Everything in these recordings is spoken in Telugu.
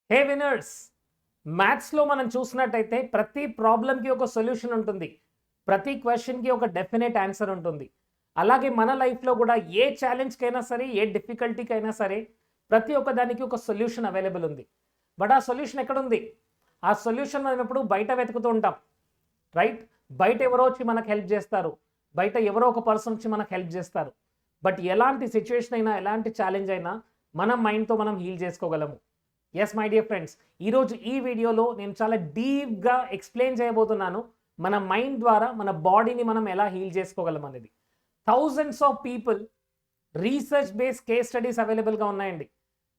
హే వినర్స్, మ్యాథ్స్లో మనం చూసినట్టయితే ప్రతి ప్రాబ్లంకి ఒక సొల్యూషన్ ఉంటుంది. ప్రతి క్వశ్చన్కి ఒక డెఫినెట్ ఆన్సర్ ఉంటుంది. అలాగే మన లైఫ్లో కూడా ఏ ఛాలెంజ్కైనా సరే, ఏ డిఫికల్టీకైనా సరే ప్రతి ఒక్క దానికి ఒక సొల్యూషన్ అవైలబుల్ ఉంది. బట్ ఆ సొల్యూషన్ ఎక్కడుంది? ఆ సొల్యూషన్ మనం ఎప్పుడు బయట వెతుకుతూ ఉంటాం, రైట్? బయట ఎవరో వచ్చి మనకు హెల్ప్ చేస్తారు, బయట ఎవరో ఒక పర్సన్ వచ్చి మనకు హెల్ప్ చేస్తారు. బట్ ఎలాంటి సిచ్యువేషన్ అయినా, ఎలాంటి ఛాలెంజ్ అయినా మన మైండ్తో మనం హీల్ చేసుకోగలము. ఎస్ మై డియర్ ఫ్రెండ్స్, ఈరోజు ఈ వీడియోలో నేను చాలా డీప్గా ఎక్స్ప్లెయిన్ చేయబోతున్నాను మన మైండ్ ద్వారా మన బాడీని మనం ఎలా హీల్ చేసుకోగలం అనేది. Thousands of people research based case studies అవైలబుల్గా ఉన్నాయండి.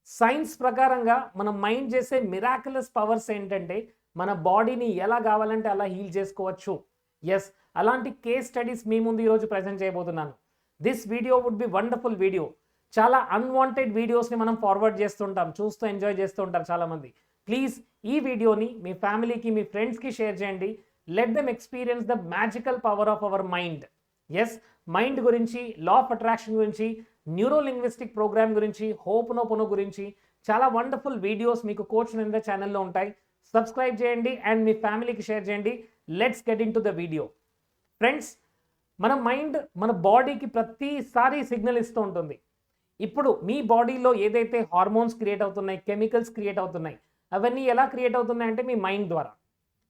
సైన్స్ ప్రకారంగా మన మైండ్ చేసే మిరాకులస్ పవర్స్ ఏంటంటే మన బాడీని ఎలా కావాలంటే అలా హీల్ చేసుకోవచ్చు. ఎస్, అలాంటి కేస్ స్టడీస్ మీ ముందు ఈరోజు ప్రజెంట్ చేయబోతున్నాను. This video would be wonderful video. చాలా అన్వాంటెడ్ వీడియోస్ని మనం ఫార్వర్డ్ చేస్తుంటాం, చూస్తూ ఎంజాయ్ చేస్తూ ఉంటారు చాలామంది. ప్లీజ్ ఈ వీడియోని మీ ఫ్యామిలీకి, మీ ఫ్రెండ్స్కి షేర్ చేయండి. Let them experience the magical power of our mind. Yes, mind గురించి, లా ఆఫ్ అట్రాక్షన్ గురించి, న్యూరో లింగ్విస్టిక్ ప్రోగ్రామ్ గురించి, హోపోనోపోనో గురించి చాలా వండర్ఫుల్ వీడియోస్ మీకు కోచ్ నిందా ఛానల్లో ఉంటాయి. సబ్స్క్రైబ్ చేయండి అండ్ మీ ఫ్యామిలీకి షేర్ చేయండి. Let's get into the video. Friends, మన మైండ్ మన బాడీకి ప్రతిసారి సిగ్నల్ ఇస్తూ ఉంటుంది. ఇప్పుడు మీ బాడీలో ఏదైతే హార్మోన్స్ క్రియేట్ అవుతున్నాయి, కెమికల్స్ క్రియేట్ అవుతున్నాయి, అవన్నీ ఎలా క్రియేట్ అవుతున్నాయి అంటే మీ మైండ్ ద్వారా.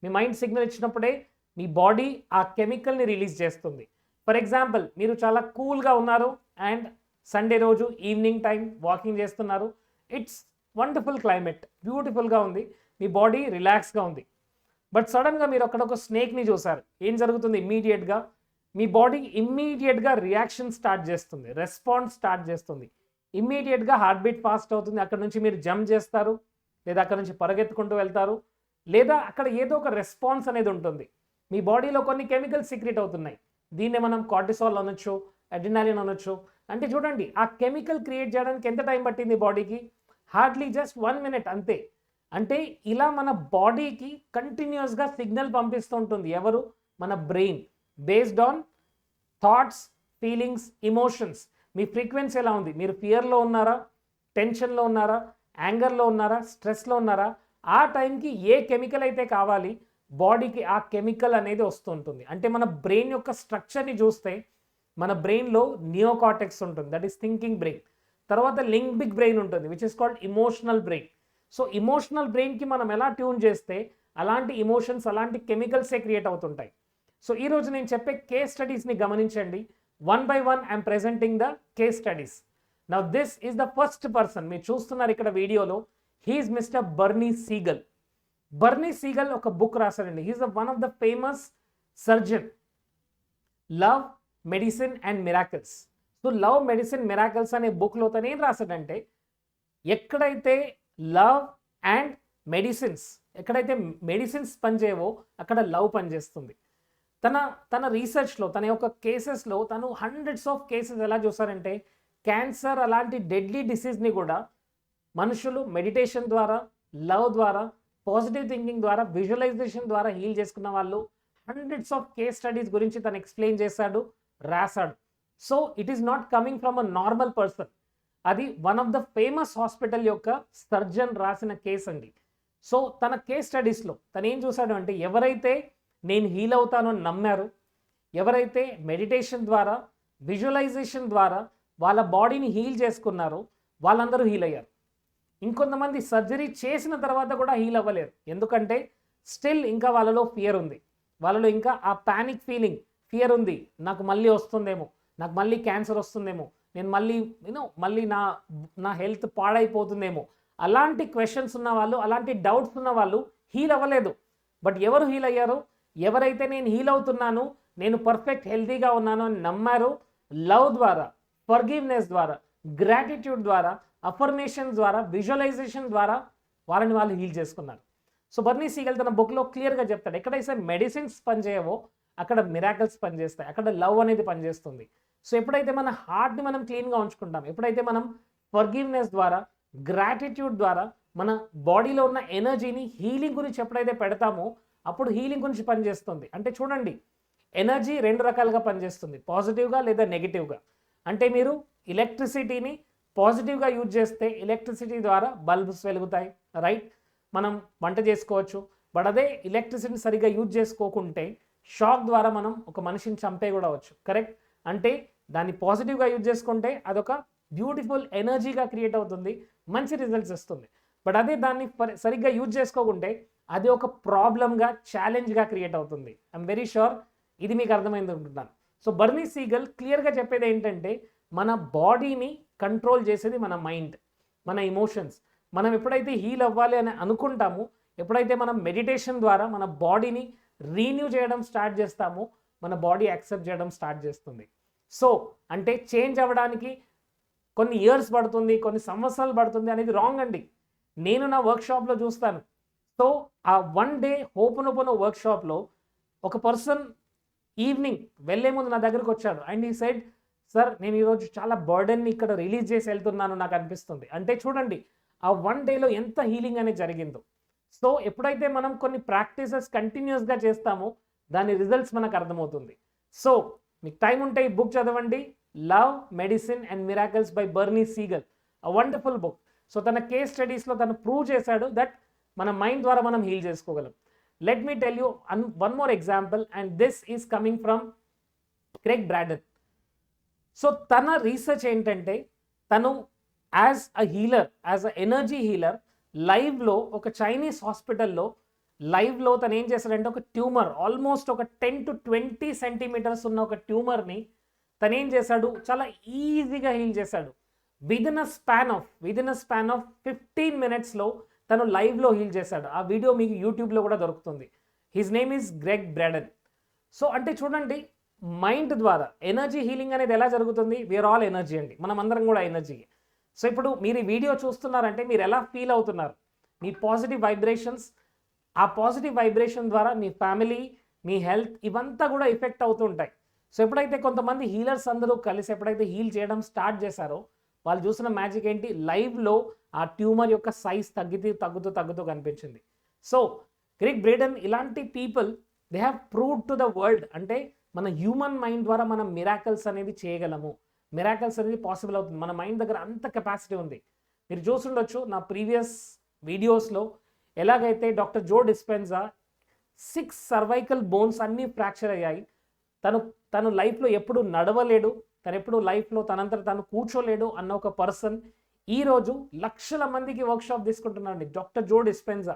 మీ మైండ్ సిగ్నల్ ఇచ్చినప్పుడే మీ బాడీ ఆ కెమికల్ని రిలీజ్ చేస్తుంది. ఫర్ ఎగ్జాంపుల్, మీరు చాలా కూల్గా ఉన్నారు అండ్ సండే రోజు ఈవినింగ్ టైం వాకింగ్ చేస్తున్నారు. ఇట్స్ వండర్ఫుల్ క్లైమేట్, బ్యూటిఫుల్గా ఉంది, మీ బాడీ రిలాక్స్గా ఉంది. బట్ సడన్గా మీరు అక్కడ ఒక స్నేక్ని చూసారు. ఏం జరుగుతుంది? ఇమ్మీడియట్గా మీ బాడీ ఇమ్మీడియట్గా రియాక్షన్ స్టార్ట్ చేస్తుంది, రెస్పాన్స్ స్టార్ట్ చేస్తుంది. ఇమ్మీడియట్గా హార్ట్ బీట్ ఫాస్ట్ అవుతుంది. అక్కడ నుంచి మీరు జంప్ చేస్తారు, లేదా అక్కడ నుంచి పరిగెత్తుకుంటూ వెళ్తారు, లేదా అక్కడ ఏదో ఒక రెస్పాన్స్ అనేది ఉంటుంది. మీ బాడీలో కొన్ని కెమికల్స్ సీక్రెట్ అవుతున్నాయి. దీన్నే మనం కార్టిసాల్ అనొచ్చు, అడ్రినాలిన్ అనొచ్చు. అంటే చూడండి, ఆ కెమికల్ క్రియేట్ చేయడానికి ఎంత టైం పట్టింది బాడీకి? హార్డ్లీ జస్ట్ 1 minute అంతే. అంటే ఇలా మన బాడీకి కంటిన్యూస్గా సిగ్నల్ పంపిస్తూ ఉంటుంది. ఎవరు? మన brain. Based on thoughts, feelings, emotions. Me frequency ఎలా ఉంది? మీరు ఫియర్లో ఉన్నారా, టెన్షన్లో ఉన్నారా, యాంగర్లో ఉన్నారా, స్ట్రెస్లో ఉన్నారా? ఆ టైంకి ఏ కెమికల్ అయితే కావాలి బాడీకి, ఆ కెమికల్ అనేది వస్తూ ఉంటుంది. అంటే మన బ్రెయిన్ యొక్క స్ట్రక్చర్ని చూస్తే మన బ్రెయిన్లో నియోకార్టెక్స్ ఉంటుంది, దట్ ఈస్ థింకింగ్ బ్రెయిన్. తర్వాత లింబిక్ బ్రెయిన్ ఉంటుంది, which is called emotional brain. So emotional బ్రెయిన్కి మనం ఎలా ట్యూన్ చేస్తే అలాంటి ఇమోషన్స్, అలాంటి కెమికల్సే క్రియేట్ అవుతుంటాయి. సో ఈరోజు నేను చెప్పే కేస్ స్టడీస్ని గమనించండి. 1 by 1 I'm presenting the case studies. Now this is the first person. మీరు చూస్తున్నారు ఇక్కడ వీడియోలో, he's mister Bernie Siegel. Bernie Siegel ఒక బుక్ రాశారండి. He's one of the famous surgeon. Love, medicine and miracles. So love, medicine, miracles అనే బుక్లో తను ఏం రాశాడంటే, ఎక్కడైతే లవ్ అండ్ మెడిసిన్స్, ఎక్కడైతే మెడిసిన్స్ పనిచేయవో అక్కడ లవ్ పనిచేస్తుంది. తన రీసెర్చ్లో, తన యొక్క కేసెస్లో తను హండ్రెడ్స్ ఆఫ్ కేసెస్ ఎలా చూసారంటే, క్యాన్సర్ అలాంటి డెడ్లీ డిసీజ్ని కూడా మనుషులు మెడిటేషన్ ద్వారా, లవ్ ద్వారా, పాజిటివ్ థింకింగ్ ద్వారా, విజువలైజేషన్ ద్వారా హీల్ చేసుకున్న వాళ్ళు హండ్రెడ్స్ ఆఫ్ కేస్ స్టడీస్ గురించి తను ఎక్స్ప్లెయిన్ చేశాడు, రాశాడు. So it is not coming from a normal person. అది one of the famous hospital యొక్క సర్జన్ రాసిన కేస్ అండి. సో తన కేస్ స్టడీస్లో తను ఏం చూశాడు అంటే, ఎవరైతే నేను హీల్ అవుతాను అని నమ్మారు, ఎవరైతే మెడిటేషన్ ద్వారా, విజువలైజేషన్ ద్వారా వాళ్ళ బాడీని హీల్ చేసుకున్నారో వాళ్ళందరూ హీల్ అయ్యారు. ఇంకొంతమంది సర్జరీ చేసిన తర్వాత కూడా హీల్ అవ్వలేరు. ఎందుకంటే స్టిల్ ఇంకా వాళ్ళలో ఫియర్ ఉంది, వాళ్ళలో ఇంకా ఆ ప్యానిక్ ఫీలింగ్, ఫియర్ ఉంది. నాకు మళ్ళీ వస్తుందేమో, నాకు మళ్ళీ క్యాన్సర్ వస్తుందేమో, నేను మళ్ళీ నా హెల్త్ పాడైపోతుందేమో, అలాంటి క్వశ్చన్స్ ఉన్న వాళ్ళు, అలాంటి డౌట్స్ ఉన్న వాళ్ళు హీల్ అవ్వలేదు. బట్ ఎవరు హీల్ అయ్యారు? ఎవరైతే నేను హీల్ అవుతున్నాను, నేను పర్ఫెక్ట్ హెల్తీగా ఉన్నాను అని నమ్మారు, లవ్ ద్వారా, ఫర్గివ్నెస్ ద్వారా, గ్రాటిట్యూడ్ ద్వారా, అఫర్మేషన్ ద్వారా, విజువలైజేషన్ ద్వారా వాళ్ళు హీల్ చేసుకున్నారు. సో బర్నీ సీగల్ తన బుక్లో క్లియర్గా చెప్తాడు, ఎక్కడైతే మెడిసిన్స్ పనిచేయవో అక్కడ మిరాకిల్స్ పనిచేస్తాయి, అక్కడ లవ్ అనేది పనిచేస్తుంది. సో ఎప్పుడైతే మన హార్ట్ని మనం క్లీన్గా ఉంచుకుంటాం, ఎప్పుడైతే మనం ఫర్గివ్నెస్ ద్వారా, గ్రాటిట్యూడ్ ద్వారా మన బాడీలో ఉన్న ఎనర్జీని హీలింగ్ గురించి ఎప్పుడైతే పెడతామో అప్పుడు హీలింగ్ గురించి పనిచేస్తుంది. అంటే చూడండి, ఎనర్జీ 2 రకాలుగా పనిచేస్తుంది, పాజిటివ్గా లేదా నెగిటివ్గా. అంటే మీరు ఎలక్ట్రిసిటీని పాజిటివ్గా యూజ్ చేస్తే ఎలక్ట్రిసిటీ ద్వారా బల్బ్స్ వెలుగుతాయి, రైట్? మనం వంట చేసుకోవచ్చు. బట్ అదే ఎలక్ట్రిసిటీని సరిగ్గా యూజ్ చేసుకోకుంటే షాక్ ద్వారా మనం ఒక మనిషిని చంపే కూడా అవ్వచ్చు. కరెక్ట్? అంటే దాన్ని పాజిటివ్గా యూజ్ చేసుకుంటే అదొక బ్యూటిఫుల్ ఎనర్జీగా క్రియేట్ అవుతుంది, మంచి రిజల్ట్స్ వస్తుంది. బట్ అదే దాన్ని సరిగ్గా యూజ్ చేసుకోకుంటే అది ఒక ప్రాబ్లమ్గా, ఛాలెంజ్గా క్రియేట్ అవుతుంది. ఐఎమ్ వెరీ షూర్ ఇది మీకు అర్థమైంది అనుకుంటున్నాను. సో బర్నీ సీగల్ క్లియర్గా చెప్పేది ఏంటంటే మన బాడీని కంట్రోల్ చేసేది మన మైండ్, మన ఎమోషన్స్. మనం ఎప్పుడైతే హీల్ అవ్వాలి అని అనుకుంటామో, ఎప్పుడైతే మనం మెడిటేషన్ ద్వారా మన బాడీని రీన్యూ చేయడం స్టార్ట్ చేస్తామో, మన బాడీ యాక్సెప్ట్ చేయడం స్టార్ట్ చేస్తుంది. సో అంటే చేంజ్ అవ్వడానికి కొన్ని ఇయర్స్ పడుతుంది, కొన్ని సంవత్సరాలు పడుతుంది అనేది రాంగ్ అండి. నేను నా వర్క్షాప్లో చూస్తాను. సో ఆ 1 డే హోపనోపోనో వర్క్షాప్లో ఒక పర్సన్ ఈవినింగ్ వెళ్ళే ముందు నా దగ్గరకు వచ్చాడు అండ్ ఈ సైడ్, సార్ నేను ఈరోజు చాలా బర్డెన్ని ఇక్కడ రిలీజ్ చేసి వెళ్తున్నాను నాకు అనిపిస్తుంది. అంటే చూడండి ఆ 1 డేలో ఎంత హీలింగ్ అనేది జరిగిందో. సో ఎప్పుడైతే మనం కొన్ని ప్రాక్టీసెస్ కంటిన్యూస్గా చేస్తామో దాని రిజల్ట్స్ మనకు అర్థమవుతుంది. సో మీకు టైం ఉంటే ఈ బుక్ చదవండి, love, medicine and miracles by Bernie Siegel. A wonderful book. So తన కేస్ స్టడీస్లో తను ప్రూవ్ చేశాడు దట్ మన మైండ్ ద్వారా మనం హీల్ చేసుకోగలం. Let me tell you one more example and this is coming from Kraigg broaden. So తన రీసెర్చ్ ఏంటంటే తను as a healer, as a energy healer లైవ్లో ఒక చైనీస్ హాస్పిటల్లో లైవ్లో తను ఏం చేశాడంటే ఒక ట్యూమర్ ఆల్మోస్ట్ ఒక 10 to 20 సెంటీమీటర్స్ ఉన్న ఒక ట్యూమర్ని తను ఏం చేశాడు, చాలా ఈజీగా హీల్ చేశాడు. విదిన్ అ స్పాన్ ఆఫ్ 15 minutesలో తను లైవ్లో హీల్ చేశాడు. ఆ వీడియో మీకు యూట్యూబ్లో కూడా దొరుకుతుంది. His name is Greg broaden. So అంటే చూడండి మైండ్ ద్వారా ఎనర్జీ హీలింగ్ అనేది ఎలా జరుగుతుంది. వీఆర్ ఆల్ ఎనర్జీ అండి, మనం అందరం కూడా ఎనర్జీ. సో ఇప్పుడు మీరు ఈ వీడియో చూస్తున్నారంటే మీరు ఎలా ఫీల్ అవుతున్నారు, మీ పాజిటివ్ వైబ్రేషన్స్, ఆ పాజిటివ్ వైబ్రేషన్ ద్వారా మీ ఫ్యామిలీ, మీ హెల్త్ ఇవంతా కూడా ఎఫెక్ట్ అవుతూ ఉంటాయి. సో ఎప్పుడైతే కొంతమంది హీలర్స్ అందరూ కలిసి ఎప్పుడైతే హీల్ చేయడం స్టార్ట్ చేశారో వాళ్ళు చూసిన మ్యాజిక్ ఏంటి, లైవ్లో ఆ ట్యూమర్ యొక్క సైజ్ తగ్గుతూ కనిపించింది. సో గ్రెగ్ బ్రాడన్ ఇలాంటి people they have proved to the world అంటే మన హ్యూమన్ మైండ్ ద్వారా మనం మిరాకల్స్ అనేది చేయగలము, మిరాకల్స్ అనేది పాసిబుల్ అవుతుంది. మన మైండ్ దగ్గర అంత కెపాసిటీ ఉంది. మీరు చూసుండొచ్చు నా ప్రీవియస్ వీడియోస్లో ఎలాగైతే డాక్టర్ జో డిస్పెన్జా 6 సర్వైకల్ బోన్స్ అన్నీ ఫ్రాక్చర్ అయ్యాయి. తను లైఫ్లో ఎప్పుడు నడవలేడు, తను ఎప్పుడు లైఫ్లో తనంతట తను కూర్చోలేడు అన్న ఒక పర్సన్ ఈరోజు లక్షల మందికి వర్క్షాప్ తీసుకుంటున్నాడు. డాక్టర్ జో డిస్పెన్జా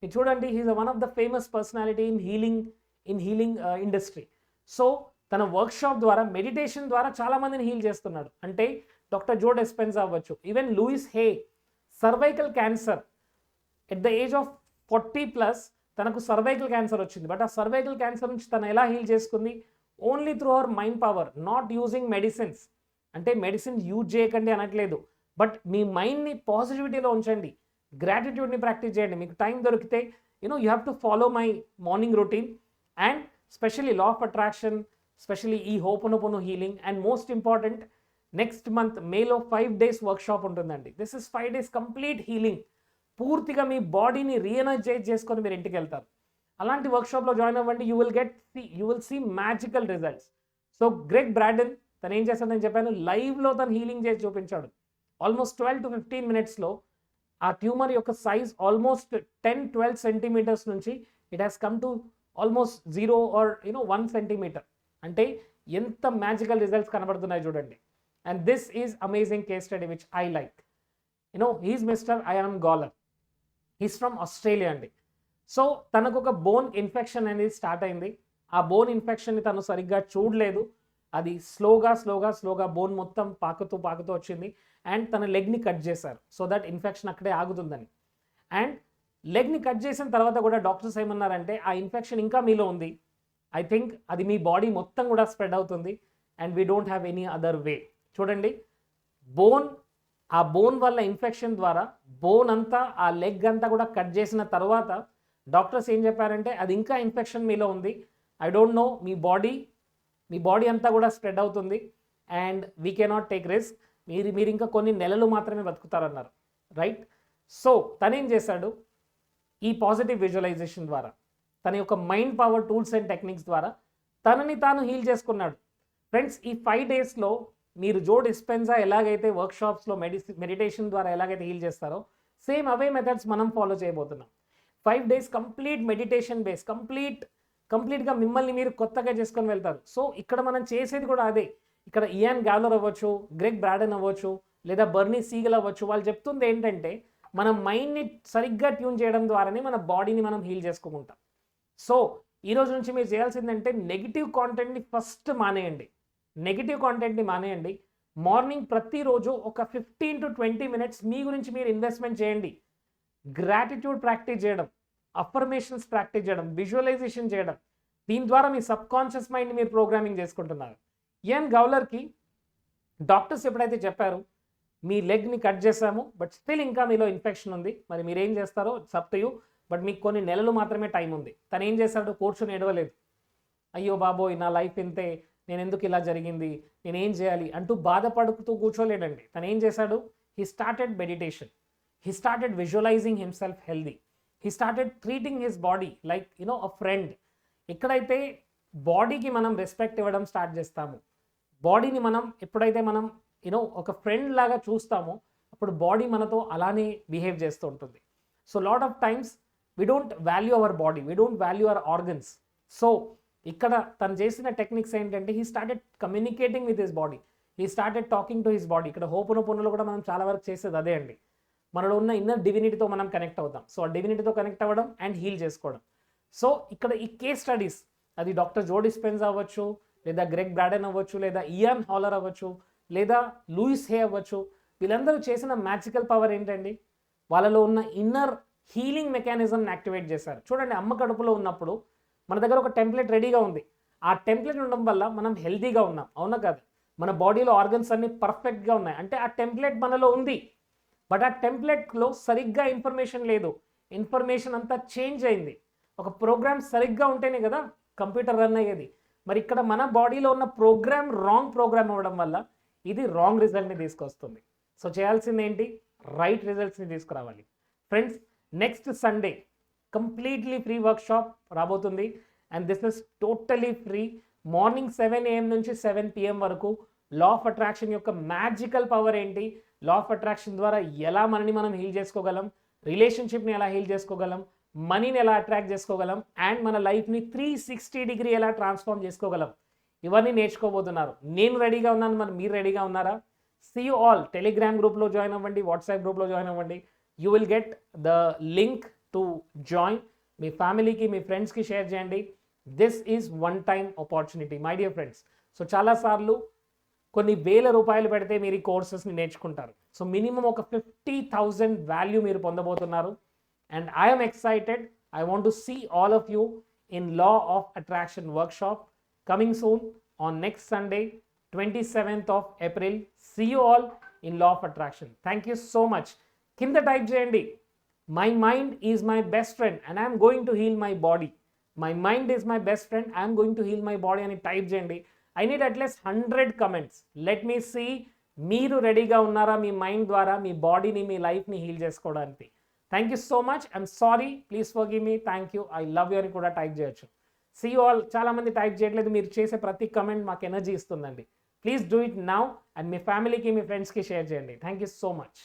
మీరు చూడండి, he's one of the famous personality in healing industry. So తన వర్క్షాప్ ద్వారా మెడిటేషన్ ద్వారా చాలా మందిని హీల్ చేస్తున్నాడు. అంటే డాక్టర్ జో డిస్పెన్జా అవ్వచ్చు, even Louise Hay cervical cancer at the age of 40+ తనకు సర్వైకల్ క్యాన్సర్ వచ్చింది. బట్ ఆ సర్వైకల్ క్యాన్సర్ నుంచి తను ఎలా హీల్ చేసుకుంది, only through our mind power, not using medicines. అంటే మెడిసిన్స్ యూజ్ చేయకండి అనట్లేదు, బట్ మీ మైండ్ని పాజిటివిటీలో ఉంచండి, గ్రాటిట్యూడ్ని ప్రాక్టీస్ చేయండి. మీకు టైం దొరికితే you have to follow my morning routine and specially law of attraction, specially ఈ ho'oponopono healing. And most important next month మేలో 5 days వర్క్షాప్ ఉంటుందండి. This is 5 days complete healing. పూర్తిగా మీ బాడీని రీఎనర్జైజ్ చేసుకొని మీరు ఇంటికి వెళ్తారు. అలాంటి వర్క్షాప్లో జాయిన్ అవ్వండి. You will see magical results. So Gregg Braden తను ఏం చేస్తాడని చెప్పాను, లైవ్లో తను హీలింగ్ చేసి చూపించాడు. ఆల్మోస్ట్ 12 to 15 minutesలో ఆ ట్యూమర్ యొక్క సైజ్ ఆల్మోస్ట్ 10-12 సెంటీమీటర్స్ నుంచి it has come to almost 0 or 1 centimetre. అంటే ఎంత మ్యాజికల్ రిజల్ట్స్ కనబడుతున్నాయి చూడండి. And this is amazing case study which I like. He's Mister Ian Gawler. He's from Australia అండి. సో తనకు ఒక బోన్ ఇన్ఫెక్షన్ అనేది స్టార్ట్ అయింది. ఆ బోన్ ఇన్ఫెక్షన్ని తను సరిగ్గా చూడలేదు. అది స్లోగా బోన్ మొత్తం పాకుతూ వచ్చింది అండ్ తన లెగ్ని కట్ చేశారు సో దట్ ఇన్ఫెక్షన్ అక్కడే ఆగుతుందని. అండ్ లెగ్ని కట్ చేసిన తర్వాత కూడా డాక్టర్స్ ఏమన్నారంటే ఆ ఇన్ఫెక్షన్ ఇంకా మీలో ఉంది, ఐ థింక్ అది మీ బాడీ మొత్తం కూడా స్ప్రెడ్ అవుతుంది and we don't have any other way. చూడండి ఆ బోన్ వల్ల ఇన్ఫెక్షన్ ద్వారా బోన్ అంతా ఆ లెగ్ అంతా కూడా కట్ చేసిన తర్వాత డాక్టర్స్ ఏం చెప్పారంటే అది ఇంకా ఇన్ఫెక్షన్ మీలో ఉంది, I don't know, me body అంతా కూడా స్ప్రెడ్ అవుతుంది and we cannot take risk, మీరు ఇంకా కొన్ని నెలలు మాత్రమే బతుకుతారన్నారు. రైట్. సో తనేం చేశాడు, ఈ పాజిటివ్ విజువలైజేషన్ ద్వారా తన యొక్క mind power tools and techniques ద్వారా తనని తాను హీల్ చేసుకున్నాడు. ఫ్రెండ్స్ ఈ 5 daysలో మీరు జో డిస్పెన్జా ఎలాగైతే వర్క్షాప్స్లో మెడిటేషన్ ద్వారా ఎలాగైతే హీల్ చేస్తారో సేమ్ అవే మెథడ్స్ మనం ఫాలో చేయబోతున్నాం. 5 days కంప్లీట్ మెడిటేషన్ బేస్, కంప్లీట్గా మిమ్మల్ని మీరు కొత్తగా చేసుకొని వెళ్తారు. సో ఇక్కడ మనం చేసేది కూడా అదే. ఇక్కడ ఇయాన్ గాలర్ అవ్వచ్చు, గ్రెగ్ బ్రాడెన్ అవ్వచ్చు, లేదా బర్నీ సీగల్ అవ్వచ్చు, వాళ్ళు చెప్తుంది ఏంటంటే మన మైండ్ని సరిగ్గా ట్యూన్ చేయడం ద్వారానే మన బాడీని మనం హీల్ చేసుకుంటాం. సో ఈ రోజు నుంచి మీరు చేయాల్సిందంటే నెగిటివ్ కాంటెంట్ని ఫస్ట్ మానేయండి. మార్నింగ్ ప్రతిరోజు ఒక 15 to 20 minutes మీ గురించి మీరు ఇన్వెస్ట్మెంట్ చేయండి. గ్రాటిట్యూడ్ ప్రాక్టీస్ చేయడం, అఫర్మేషన్స్ ప్రాక్టీస్ చేయడం, విజువలైజేషన్ చేయడం. దీని ద్వారా మీ సబ్ కాన్షియస్ మైండ్ మీరు ప్రోగ్రామింగ్ చేసుకుంటున్నారు. ఇయాన్ గౌలర్కి డాక్టర్స్ ఎప్పుడైతే చెప్పారు మీ లెగ్ని కట్ చేసాము బట్ స్టిల్ ఇంకా మీలో ఇన్ఫెక్షన్ ఉంది, మరి మీరేం చేస్తారో సబ్ టు యూ, బట్ మీకు కొన్ని నెలలు మాత్రమే టైం ఉంది. తను ఏం చేశాడు? కూర్చొని ఏడవలేదు. అయ్యో బాబోయ్ నా లైఫ్ ఇంతే, నేను ఎందుకు ఇలా జరిగింది, నేను ఏం చేయాలి అంటూ బాధపడుతూ కూర్చోలేడండి. తను ఏం చేశాడు? He started meditation, he started visualising himself healthy, he started treating his body like a friend. ఎక్కడైతే బాడీకి మనం రెస్పెక్ట్ ఇవ్వడం స్టార్ట్ చేస్తాము, బాడీని మనం ఎప్పుడైతే మనం ఒక ఫ్రెండ్ లాగా చూస్తామో అప్పుడు బాడీ మనతో అలానే బిహేవ్ చేస్తూ ఉంటుంది. So lot of times we don't value our body, we don't value hour organs. So ఇక్కడ తను చేసిన టెక్నిక్స్ ఏంటంటే he started communicating with his body, he started talking to his body. ఇక్కడ హోపోనోపోనోలో కూడా మనం చాలా వరకు చేసేది అదే అండి. మనలో ఉన్న ఇన్నర్ డివినిటీతో మనం కనెక్ట్ అవుతాం. సో ఆ డివినిటీతో కనెక్ట్ అవ్వడం అండ్ హీల్ చేసుకోవడం. సో ఇక్కడ ఈ కేస్ స్టడీస్, అది డాక్టర్ జో డిస్పెన్జా అవ్వచ్చు, లేదా గ్రెగ్ బ్రాడెన్ అవ్వచ్చు, లేదా ఇయాన్ హాలర్ అవ్వచ్చు, లేదా లూయిస్ హే అవ్వచ్చు, వీళ్ళందరూ చేసిన మ్యాజికల్ పవర్ ఏంటండి? వాళ్ళలో ఉన్న ఇన్నర్ హీలింగ్ మెకానిజంని యాక్టివేట్ చేశారు. చూడండి, అమ్మ కడుపులో ఉన్నప్పుడు మన దగ్గర ఒక టెంప్లెట్ రెడీగా ఉంది. ఆ టెంప్లెట్ ఉండడం వల్ల మనం హెల్తీగా ఉన్నాం, అవునా కాదు? మన బాడీలో ఆర్గన్స్ అన్ని పర్ఫెక్ట్గా ఉన్నాయి అంటే ఆ టెంప్లెట్ మనలో ఉంది. బట్ ఆ టెంప్లెట్లో సరిగ్గా ఇన్ఫర్మేషన్ లేదు, ఇన్ఫర్మేషన్ అంతా చేంజ్ అయింది. ఒక ప్రోగ్రామ్ సరిగ్గా ఉంటేనే కదా కంప్యూటర్ రన్ అయ్యేది. మరి ఇక్కడ మన బాడీలో ఉన్న ప్రోగ్రామ్ రాంగ్ ప్రోగ్రామ్ అవ్వడం వల్ల ఇది రాంగ్ రిజల్ట్ని తీసుకొస్తుంది. సో చేయాల్సింది ఏంటి? రైట్ రిజల్ట్స్ని తీసుకురావాలి. Friends, next Sunday completely free workshop రాబోతుంది and this is totally free. Morning 7 AM నుంచి 7 PM వరకు లా ఆఫ్ అట్రాక్షన్ యొక్క మ్యాజికల్ పవర్ ఏంటి, లా ఆఫ్ అట్రాక్షన్ ద్వారా ఎలా మనని మనం హీల్ చేసుకోగలం, రిలేషన్షిప్ని ఎలా హీల్ చేసుకోగలం, మనీని ఎలా అట్రాక్ట్ చేసుకోగలం, అండ్ మన లైఫ్ని 360 degree ఎలా ట్రాన్స్ఫార్మ్ చేసుకోగలం, ఇవన్నీ నేర్చుకోబోతున్నారు. నేను రెడీగా ఉన్నాను, మరి మీరు రెడీగా ఉన్నారా? See you all. టెలిగ్రామ్ గ్రూప్లో జాయిన్ అవ్వండి, వాట్సాప్ గ్రూప్లో జాయిన్ అవ్వండి. You will get the link to join. మీ ఫ్యామిలీకి, మీ ఫ్రెండ్స్కి షేర్ చేయండి. This is one time opportunity my dear friends. So చాలాసార్లు కొన్ని వేల రూపాయలు పెడితే మీరు ఈ కోర్సెస్ని నేర్చుకుంటారు. సో మినిమం ఒక 50,000 వాల్యూ మీరు పొందబోతున్నారు. And I'm excited. I want to see all of you in law of attraction workshop coming soon on next Sunday, 27th of April. See you all in Law of Attraction. Thank you so much. Kinda type cheyandi. My mind is my best friend and I am going to heal my body. My mind is my best friend. I am going to heal my body అని టైప్ చేయండి. I need at least 100 comments. Let me see మీరు రెడీగా ఉన్నారా మీ మైండ్ ద్వారా మీ బాడీని, మీ లైఫ్ని హీల్ చేసుకోవడానికి. Thank you so much. I'm sorry, please forgive me. Thank you, I love you అని కూడా టైప్ చేయొచ్చు. See you all. చాలామంది టైప్ చేయట్లేదు. మీరు చేసే ప్రతి కమెంట్ మాకు ఎనర్జీ ఇస్తుందండి. Please do it now and మీ ఫ్యామిలీకి, మీ ఫ్రెండ్స్కి షేర్ చేయండి. Thank you so much.